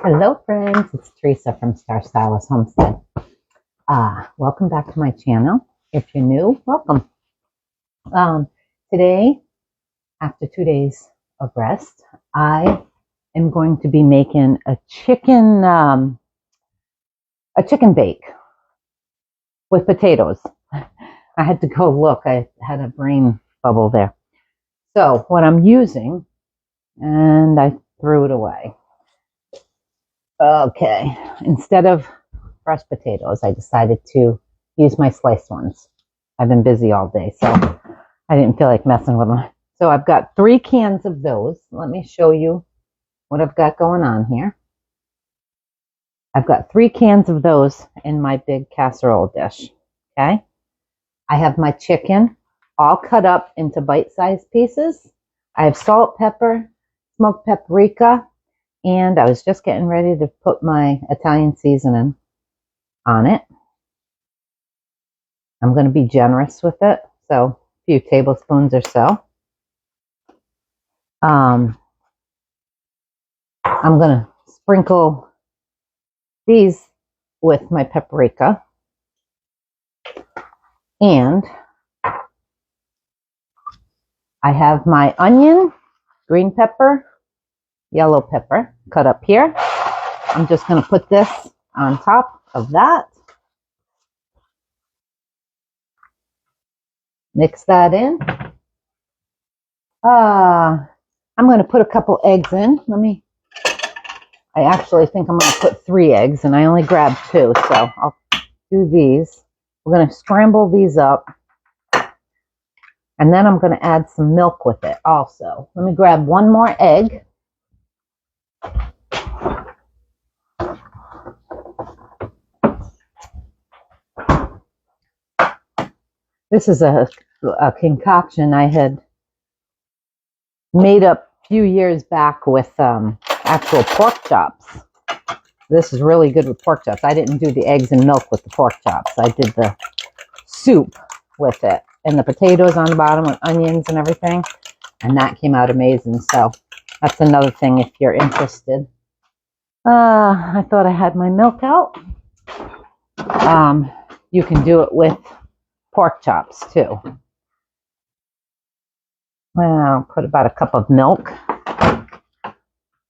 Hello friends, it's Teresa from Star Stylist Homestead. Welcome back to my channel. If you're new, welcome. Today, after 2 days of rest, I am going to be making a chicken bake with potatoes. I had to go look, I had a brain bubble there. So what I'm using, and I threw it away. Okay, instead of fresh potatoes, I decided to use my sliced ones. I've been busy all day, so I didn't feel like messing with them. So I've got 3 cans of those. Let me show you what I've got going on here. I've got 3 cans of those in my big casserole dish, okay? I have my chicken all cut up into bite-sized pieces. I have salt, pepper, smoked paprika, and I was just getting ready to put my Italian seasoning on it. I'm going to be generous with it, so a few tablespoons or so. I'm going to sprinkle these with my paprika, and I have my onion, green pepper, yellow pepper cut up here. I'm just going to put this on top of that. Mix that in. I'm going to put a couple eggs in. I actually think I'm going to put 3 eggs, and I only grabbed 2, so I'll do these. We're going to scramble these up, and then I'm going to add some milk with it also. Let me grab 1 more egg. This is a concoction I had made up a few years back with actual pork chops. This is really good with pork chops. I didn't do the eggs and milk with the pork chops. I did the soup with it and the potatoes on the bottom with onions and everything. And that came out amazing. So that's another thing if you're interested. I thought I had my milk out. You can do it with pork chops too. Well, I'll put about a cup of milk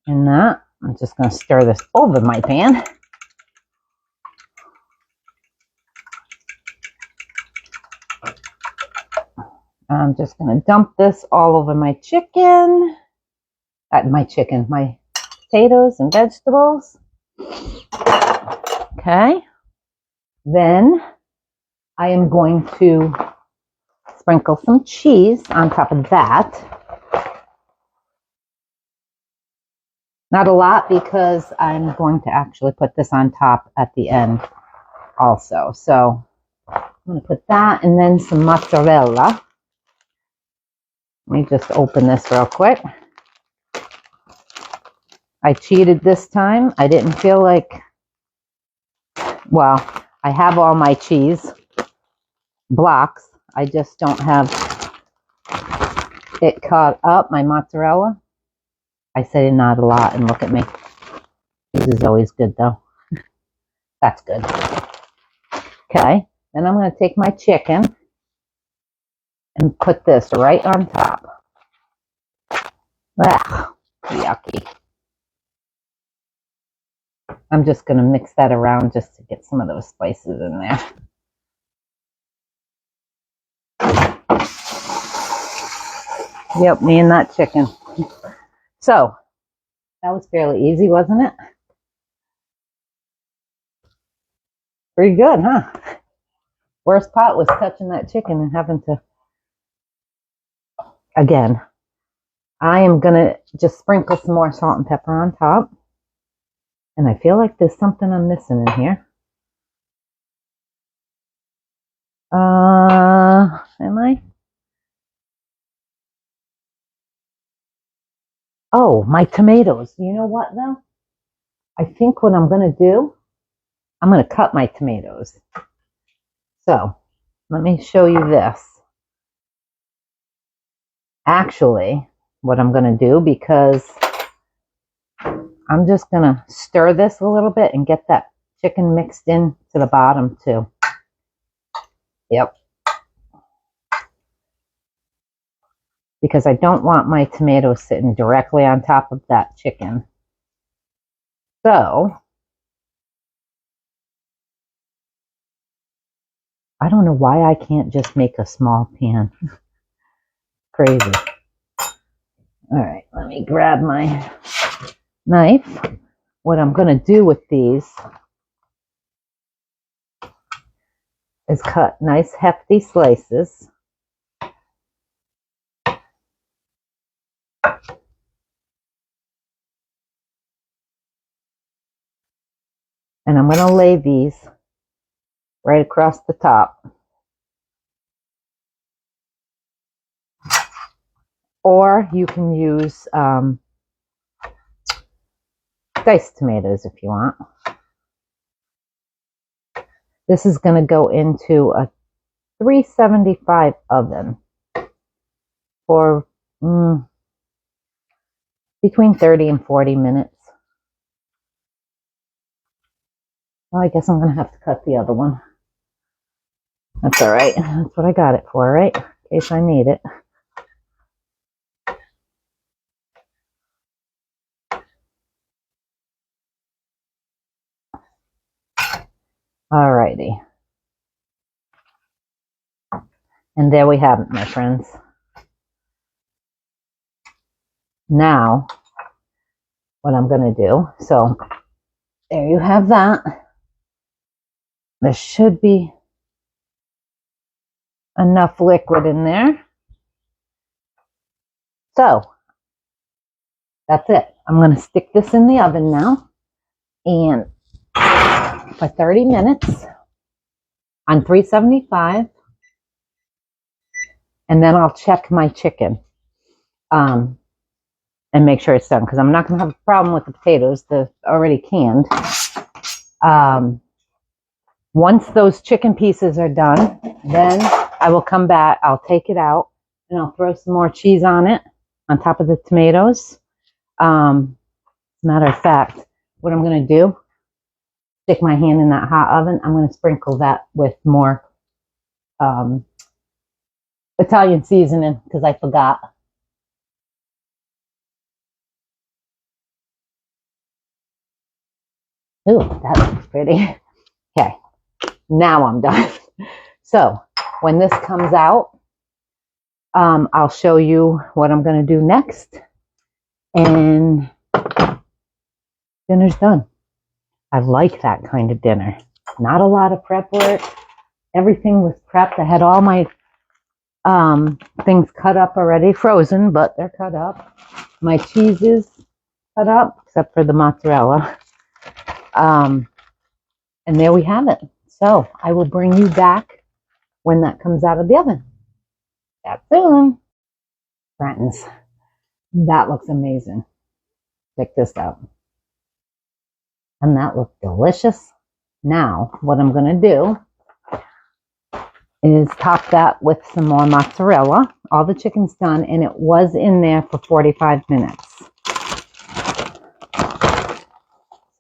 in that. I'm just going to stir this over my pan. I'm just going to dump this all over my chicken. My potatoes and vegetables. Okay. Then I am going to sprinkle some cheese on top of that. Not a lot, because I'm going to actually put this on top at the end also. So I'm going to put that, and then some mozzarella. Let me just open this real quick. I cheated this time. I didn't feel like, well, I have all my cheese blocks. I just don't have it cut up, my mozzarella. I said not a lot, and look at me. Cheese is always good, though. That's good. Okay, then I'm going to take my chicken and put this right on top. Ugh, yucky. I'm just going to mix that around just to get some of those spices in there. Yep, me and that chicken. So, that was fairly easy, wasn't it? Pretty good, huh? Worst part was touching that chicken and having to... Again, I am going to just sprinkle some more salt and pepper on top. And I feel like there's something I'm missing in here. Am I? Oh, my tomatoes. You know what, though? I think what I'm going to do, I'm going to cut my tomatoes. So, let me show you this. Actually, what I'm going to do, because I'm just going to stir this a little bit and get that chicken mixed in to the bottom too. Yep. Because I don't want my tomatoes sitting directly on top of that chicken. So, I don't know why I can't just make a small pan. Crazy. All right, let me grab my knife. What I'm going to do with these is cut nice hefty slices. And I'm going to lay these right across the top. Or you can use diced tomatoes if you want. This is going to go into a 375 oven for between 30 and 40 minutes. Well, I guess I'm going to have to cut the other one. That's all right. That's what I got it for, right? In case I need it. All righty. And there we have it, my friends. Now, what I'm going to do, so there you have that. There should be enough liquid in there. So, that's it. I'm going to stick this in the oven now. And for 30 minutes on 375. And then I'll check my chicken and make sure it's done. Because I'm not going to have a problem with the potatoes. They're already canned. Once those chicken pieces are done, then I will come back. I'll take it out and I'll throw some more cheese on it, on top of the tomatoes. As a matter of fact, what I'm going to do, stick my hand in that hot oven. I'm going to sprinkle that with more Italian seasoning because I forgot. Ooh, that looks pretty. Okay, now I'm done. So when this comes out, I'll show you what I'm going to do next. And dinner's done. I like that kind of dinner. Not a lot of prep work. Everything was prepped. I had all my things cut up already, frozen, but they're cut up. My cheese is cut up, except for the mozzarella. And there we have it. So I will bring you back when that comes out of the oven. That's soon. Friends, that looks amazing. Check this out. And that looks delicious. Now, what I'm going to do is top that with some more mozzarella. All the chicken's done, and it was in there for 45 minutes.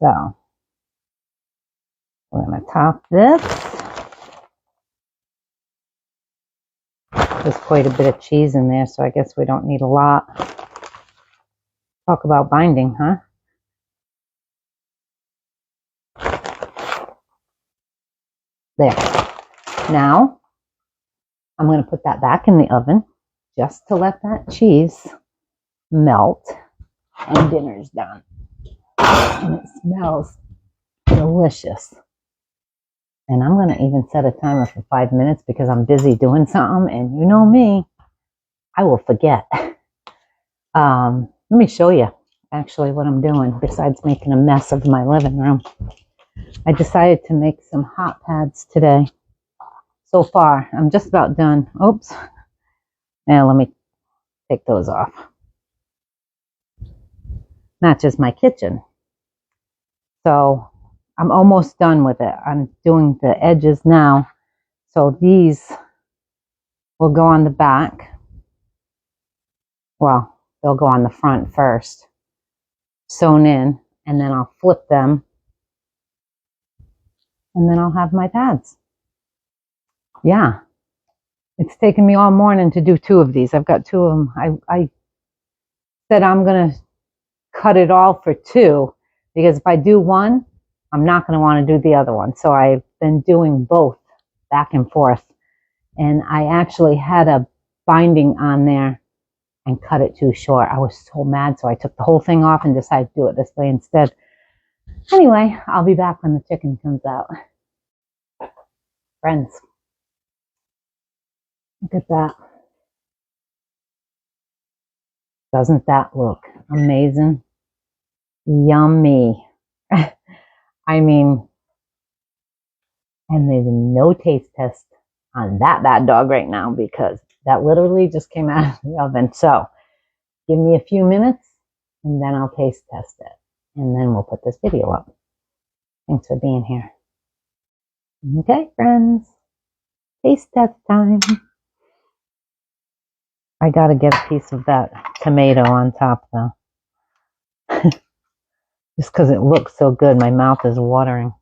So, we're going to top this. There's quite a bit of cheese in there, so I guess we don't need a lot. Talk about binding, huh? There. Now, I'm going to put that back in the oven just to let that cheese melt, and dinner's done. And it smells delicious. And I'm going to even set a timer for 5 minutes because I'm busy doing something, and you know me, I will forget. Let me show you actually what I'm doing besides making a mess of my living room. I decided to make some hot pads today. So far, I'm just about done. Oops. Now let me take those off. Not just my kitchen. So I'm almost done with it. I'm doing the edges now. So these will go on the back. Well, they'll go on the front first, sewn in, and then I'll flip them, and then I'll have my pads. Yeah, it's taken me all morning to do 2 of these. I've got 2 of them. I said I'm going to cut it all for 2, because if I do one, I'm not going to want to do the other one. So I've been doing both back and forth. And I actually had a binding on there and cut it too short. I was so mad, so I took the whole thing off and decided to do it this way instead. Anyway, I'll be back when the chicken comes out. Friends, look at that. Doesn't that look amazing? Yummy. I mean, and there's no taste test on that bad dog right now, because that literally just came out of the oven. So give me a few minutes and then I'll taste test it. And then we'll put this video up. Thanks for being here. Okay, friends. Taste test time. I gotta get a piece of that tomato on top though. Just because it looks so good, my mouth is watering.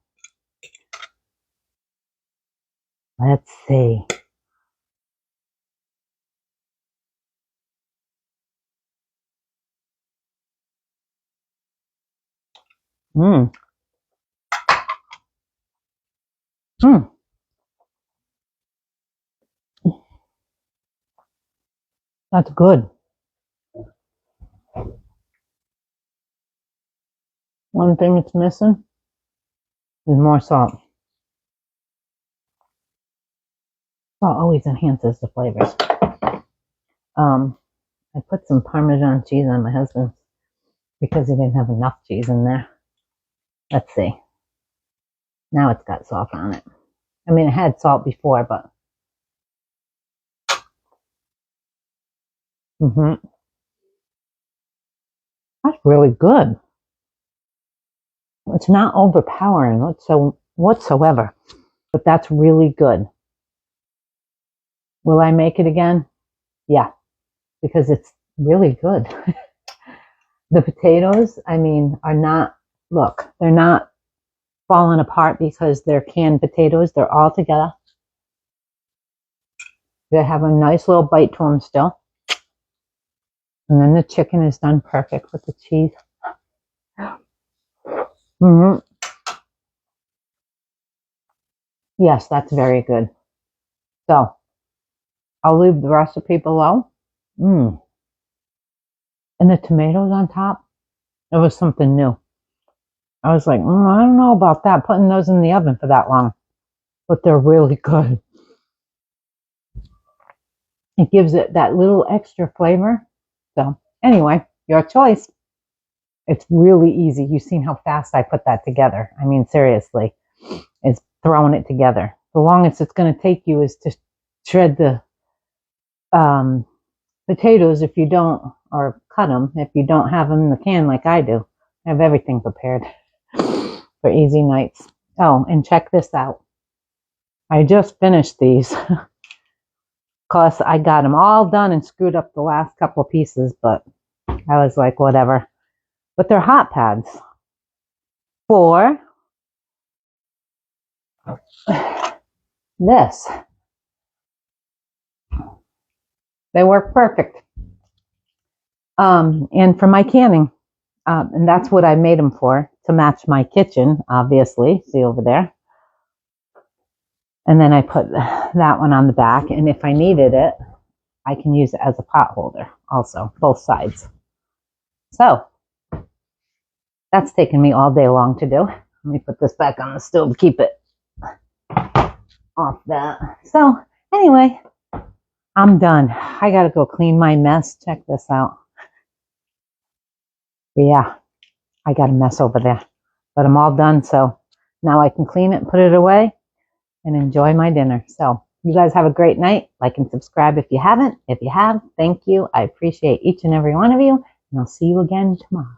Let's see. Mmm. Mmm. That's good. One thing it's missing is more salt. Salt always enhances the flavors. I put some Parmesan cheese on my husband's because he didn't have enough cheese in there. Let's see. Now it's got salt on it. I mean, it had salt before, but that's really good. It's not overpowering whatsoever, but that's really good. Will I make it again? Yeah, because it's really good. The potatoes, I mean, are not, look, they're not falling apart because they're canned potatoes. They're all together. They have a nice little bite to them still. And then the chicken is done perfect with the cheese. Yes, that's very good. So, I'll leave the recipe below. And the tomatoes on top, it was something new. I was like, I don't know about that, putting those in the oven for that long. But they're really good. It gives it that little extra flavor. So, anyway, your choice. It's really easy. You've seen how fast I put that together. I mean, seriously, it's throwing it together. The longest it's going to take you is to shred the potatoes if you don't, or cut them if you don't have them in the can like I do. I have everything prepared for easy nights. Oh, and check this out. I just finished these because I got them all done and screwed up the last couple of pieces, but I was like, whatever. But they're hot pads for this. They work perfect. And for my canning, and that's what I made them for, to match my kitchen, obviously. See over there? And then I put that one on the back, and if I needed it, I can use it as a pot holder also, both sides. So, that's taken me all day long to do. Let me put this back on the stove to keep it off that. So, anyway, I'm done. I gotta go clean my mess. Check this out. Yeah, I got a mess over there. But I'm all done, so now I can clean it, put it away, and enjoy my dinner. So, you guys have a great night. Like and subscribe if you haven't. If you have, thank you. I appreciate each and every one of you, and I'll see you again tomorrow.